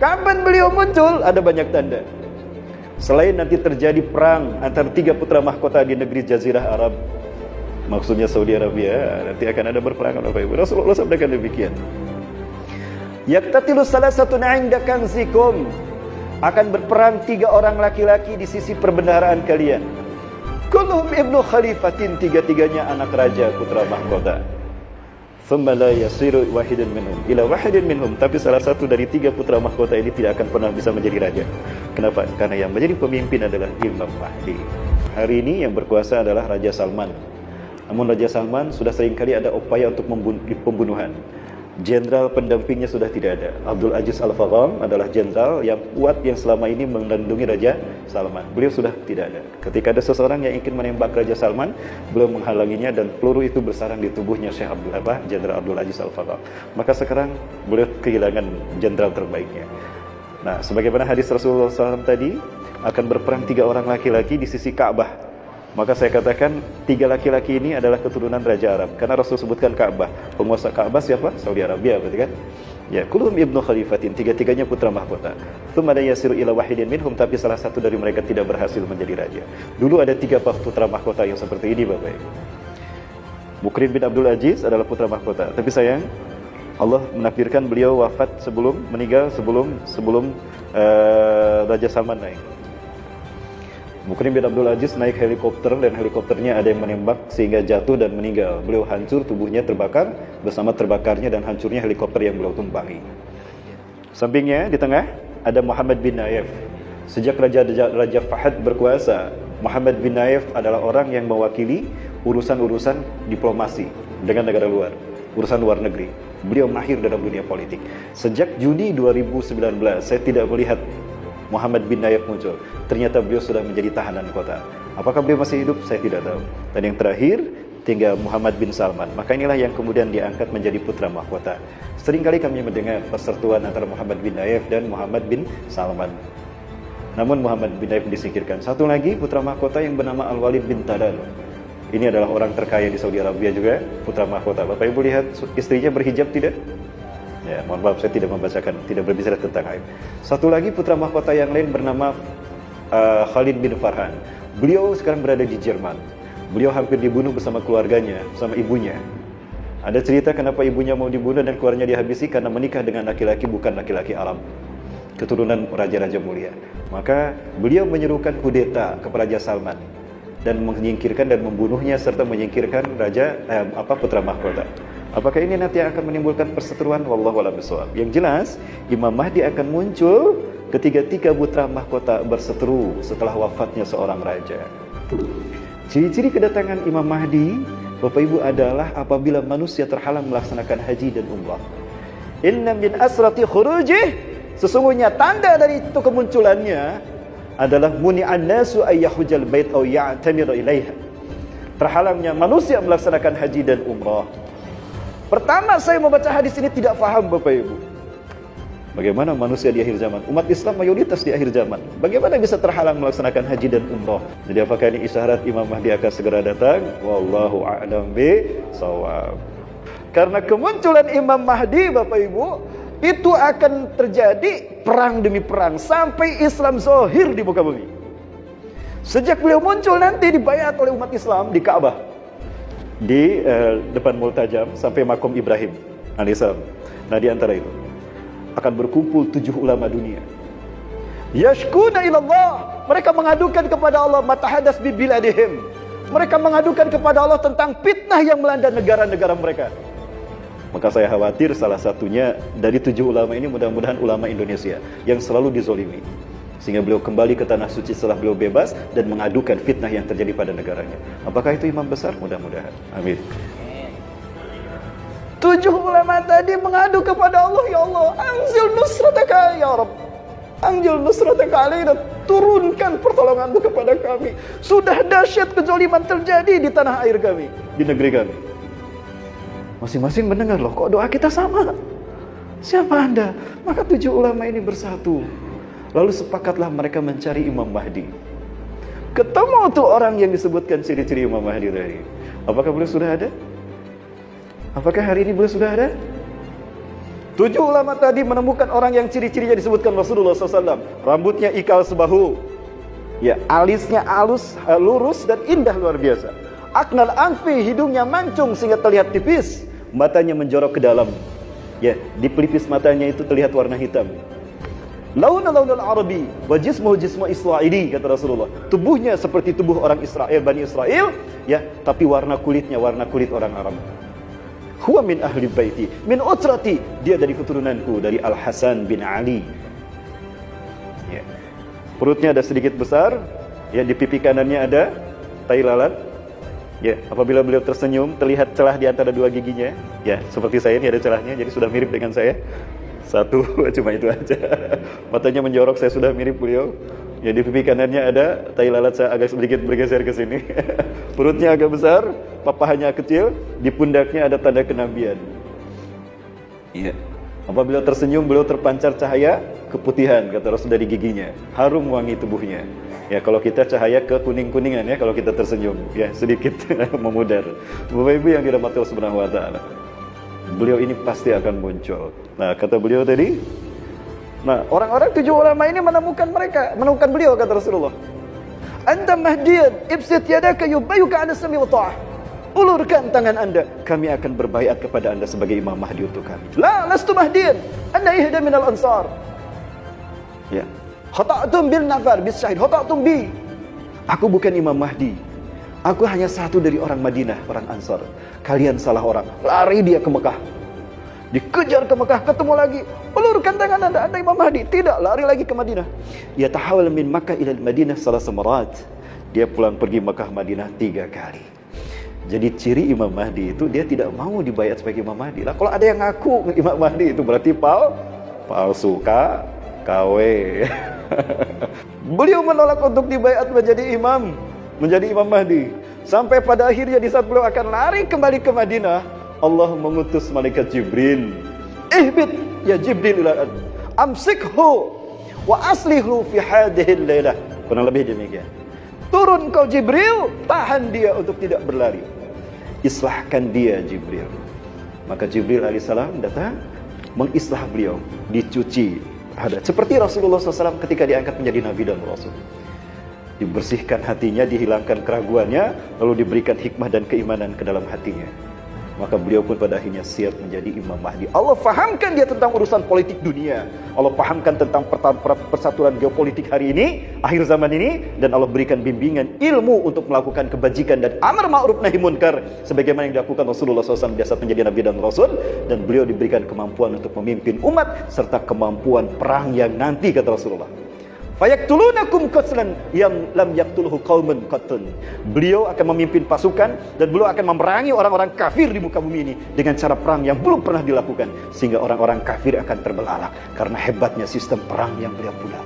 Kapan beliau muncul? Ada banyak tanda. Selain nanti terjadi perang antara 3 putra mahkota di negeri Jazirah Arab, maksudnya Saudi Arabia, nanti akan ada berperangan Bapak Ibu. Rasulullah sabdakan demikian. Yaktatilu salasatun 'inda kanzikum, akan berperang 3 orang laki-laki di sisi perbendaharaan kalian. Kulluhum ibnu khalifatin, 3-tiganya anak raja putra mahkota. Thumma la yasiru wahidun minhum ila wahidin minhum, tapi salah satu dari 3 putra mahkota ini tidak akan pernah bisa menjadi raja. Kenapa? Karena yang menjadi pemimpin adalah Imam Mahdi. Hari ini yang berkuasa adalah Raja Salman. Namun Raja Salman sudah seringkali ada upaya untuk pembunuhan. Jenderal pendampingnya sudah tidak ada. Abdul Aziz Al-Fagham adalah jenderal yang kuat yang selama ini melindungi Raja Salman. Beliau sudah tidak ada. Ketika ada seseorang yang ingin menembak Raja Salman, beliau menghalanginya dan peluru itu bersarang di tubuhnya Syekh Jenderal Abdul Aziz Al-Fagham. Maka sekarang beliau kehilangan jenderal terbaiknya. Nah, sebagaimana hadis Rasulullah SAW tadi, akan berperang 3 orang laki-laki di sisi Ka'bah. Maka saya katakan 3 laki-laki ini adalah keturunan Raja Arab. Karena Rasul sebutkan Ka'bah. Penguasa Ka'bah siapa? Saudi Arabia, berarti kan? Ya, kulluhum ibnu khalifatin, 3-tiganya putra mahkota. Tsumma la yasiru ila wahidin minhum, tapi salah satu dari mereka tidak berhasil menjadi raja. Dulu ada 3 putra mahkota yang seperti ini, Bapak Ibu. Mukrin bin Abdul Aziz adalah putra mahkota, tapi sayang Allah menakdirkan beliau wafat meninggal sebelum Raja Salman naik. Mukrim bin Abdul Aziz naik helikopter dan helikopternya ada yang menembak sehingga jatuh dan meninggal. Beliau hancur, tubuhnya terbakar bersama terbakarnya dan hancurnya helikopter yang beliau tumpangi. Sampingnya di tengah ada Muhammad bin Nayef. Sejak Raja Fahad berkuasa, Muhammad bin Nayef adalah orang yang mewakili urusan-urusan diplomasi dengan negara luar, urusan luar negeri. Beliau mahir dalam dunia politik. Sejak Juni 2019 saya tidak melihat Muhammad bin Nayef muncul. Ternyata beliau sudah menjadi tahanan kota. Apakah beliau masih hidup? Saya tidak tahu. Dan yang terakhir tinggal Muhammad bin Salman. Maka inilah yang kemudian diangkat menjadi putra mahkota. Seringkali kami mendengar persertuan antara Muhammad bin Nayef dan Muhammad bin Salman. Namun Muhammad bin Nayef disingkirkan. Satu lagi putra mahkota yang bernama Al-Walid bin Talal. Ini adalah orang terkaya di Saudi Arabia juga, putra mahkota. Bapak Ibu lihat istrinya berhijab tidak? Ya, mohon maaf saya tidak membacakan, tidak berbicara tentang aib. Satu lagi putra mahkota yang lain bernama Khalid bin Farhan. Beliau sekarang berada di Jerman. Beliau hampir dibunuh bersama keluarganya, bersama ibunya. Ada cerita kenapa ibunya mau dibunuh dan keluarganya dihabisi karena menikah dengan laki-laki bukan laki-laki Arab, keturunan raja-raja mulia. Maka beliau menyerukan kudeta kepada Raja Salman dan menyingkirkan dan membunuhnya serta menyingkirkan putra mahkota. Apakah ini nanti akan menimbulkan perseteruan? Wallahu a'lam bishawab. Yang jelas, Imam Mahdi akan muncul ketika 3 putra mahkota berseteru setelah wafatnya seorang raja. Ciri-ciri kedatangan Imam Mahdi, Bapak Ibu, adalah apabila manusia terhalang melaksanakan haji dan umrah. Inna min asrati khurujih, sesungguhnya tanda dari itu kemunculannya adalah muni'an nasu ayyahujal bait aw ya'tamir ilaiha. Terhalangnya manusia melaksanakan haji dan umrah. Pertama saya membaca hadis ini tidak faham, Bapak Ibu. Bagaimana manusia di akhir zaman? Umat Islam mayoritas di akhir zaman. Bagaimana bisa terhalang melaksanakan haji dan umrah? Jadi apakah ini isyarat Imam Mahdi akan segera datang? Wallahu a'lam bishawab. Karena kemunculan Imam Mahdi, Bapak Ibu, itu akan terjadi perang demi perang sampai Islam zahir di muka bumi. Sejak beliau muncul nanti dibayat oleh umat Islam di Ka'bah, di depan Multajam sampai makom Ibrahim alaihissalam. Nah, di antara itu akan berkumpul 7 ulama dunia. Yashkuna ilallah, mereka mengadukan kepada Allah matahadas bi biladihim. Mereka mengadukan kepada Allah tentang fitnah yang melanda negara-negara mereka. Maka saya khawatir salah satunya dari 7 ulama ini mudah-mudahan ulama Indonesia yang selalu dizolimi. Sehingga beliau kembali ke tanah suci setelah beliau bebas dan mengadukan fitnah yang terjadi pada negaranya. Apakah itu imam besar? Mudah-mudahan. Amin. 7 ulama tadi mengadu kepada Allah, ya Allah, anzil nusrataka ya Rabb. Anzil nusrataka alaina, turunkan pertolonganmu kepada kami. Sudah dahsyat kezaliman terjadi di tanah air kami, di negeri kami. Masing-masing mendengar, loh kok doa kita sama? Siapa Anda? Maka 7 ulama ini bersatu. Lalu sepakatlah mereka mencari Imam Mahdi. Ketemu tuh orang yang disebutkan ciri-ciri Imam Mahdi tadi. Apakah beliau sudah ada? Apakah hari ini beliau sudah ada? 7 ulama tadi menemukan orang yang ciri-cirinya disebutkan Rasulullah SAW. Rambutnya ikal sebahu, ya, alisnya halus, lurus dan indah luar biasa. Aknal anfi, hidungnya mancung sehingga terlihat tipis, matanya menjorok ke dalam. Ya, di pelipis matanya itu terlihat warna hitam. Launul Arabi, wa jismuhu jismu Israili, kata Rasulullah. Tubuhnya seperti tubuh orang Israel, Bani Israel, ya, tapi warna kulitnya warna kulit orang Arab. Huwa min ahli baiti, min utrati, dia dari keturunanku, dari Al-Hasan bin Ali. Ya. Perutnya ada sedikit besar, ya, di pipi kanannya ada tai lalat. Ya, apabila beliau tersenyum, terlihat celah di antara 2 giginya. Ya, seperti saya ini ada celahnya, jadi sudah mirip dengan saya. Satu, cuma itu aja. Matanya menjorok, saya sudah mirip beliau. Ya, di pipi kanannya ada tai lalat, saya agak sedikit bergeser ke sini. Perutnya agak besar, papahanya kecil, di pundaknya ada tanda kenabian. Iya. Apabila tersenyum, beliau terpancar cahaya keputihan, kata Rasul, dari giginya. Harum wangi tubuhnya. Ya, kalau kita cahaya ke kuning-kuningan, ya, kalau kita tersenyum, ya, sedikit memudar. Bapak Ibu yang dirahmati Allah Subhanahu wa taala, beliau ini pasti akan muncul. Nah, kata beliau tadi, nah, orang-orang 7 ulama ini menemukan beliau, kata Rasulullah. Anta mahdiyan, ibsit yadaka yubayyuka 'ala sami wa ta'ah. Ulurkan tangan Anda, kami akan berbaiat kepada Anda sebagai Imam Mahdi untuk kami. La, lastu mahdiyan, Anda ihda minal ansar. Ya. Khata'tum bil nafar bis syahid, khata'tum bi. Aku bukan Imam Mahdi. Aku hanya satu dari orang Madinah, orang Ansar. Kalian salah orang. Lari dia ke Mekah. Dikejar ke Mekah, ketemu lagi. Ulurkan tangan Anda Imam Mahdi. Tidak, lari lagi ke Madinah. Ya tahawal min Makkah ila Madinah salas marat. Dia pulang pergi Mekah Madinah 3 kali. Jadi ciri Imam Mahdi itu dia tidak mau dibayat sebagai Imam Mahdi. Lah, kalau ada yang ngaku Imam Mahdi itu berarti palsu, KW. Beliau menolak untuk dibayat menjadi Imam Mahdi. Sampai pada akhirnya di saat beliau akan lari kembali ke Madinah, Allah mengutus malaikat Jibril. Ihbit ya Jibril ila amsikhu wa aslihhu fi hadhihi al-lailah. Kurang lebih demikian. Turun kau Jibril, tahan dia untuk tidak berlari. Islahkan dia Jibril. Maka Jibril alaihissalam datang mengislah beliau, dicuci. Ada seperti Rasulullah SAW ketika diangkat menjadi Nabi dan Rasul. Dibersihkan hatinya, dihilangkan keraguannya, lalu diberikan hikmah dan keimanan ke dalam hatinya. Maka beliau pun pada akhirnya siap menjadi Imam Mahdi. Allah fahamkan dia tentang urusan politik dunia. Allah fahamkan tentang persaturan geopolitik hari ini, akhir zaman ini, dan Allah berikan bimbingan ilmu untuk melakukan kebajikan dan amar ma'ruf nahi munkar sebagaimana yang dilakukan Rasulullah SAW biasa menjadi Nabi dan Rasul, dan beliau diberikan kemampuan untuk memimpin umat serta kemampuan perang yang nanti, kata Rasulullah. Fayaktulunakum qatlan yang lam yaqtulhu qaumun qattun. Beliau akan memimpin pasukan dan beliau akan memerangi orang-orang kafir di muka bumi ini dengan cara perang yang belum pernah dilakukan, sehingga orang-orang kafir akan terbelalak karena hebatnya sistem perang yang beliau punya.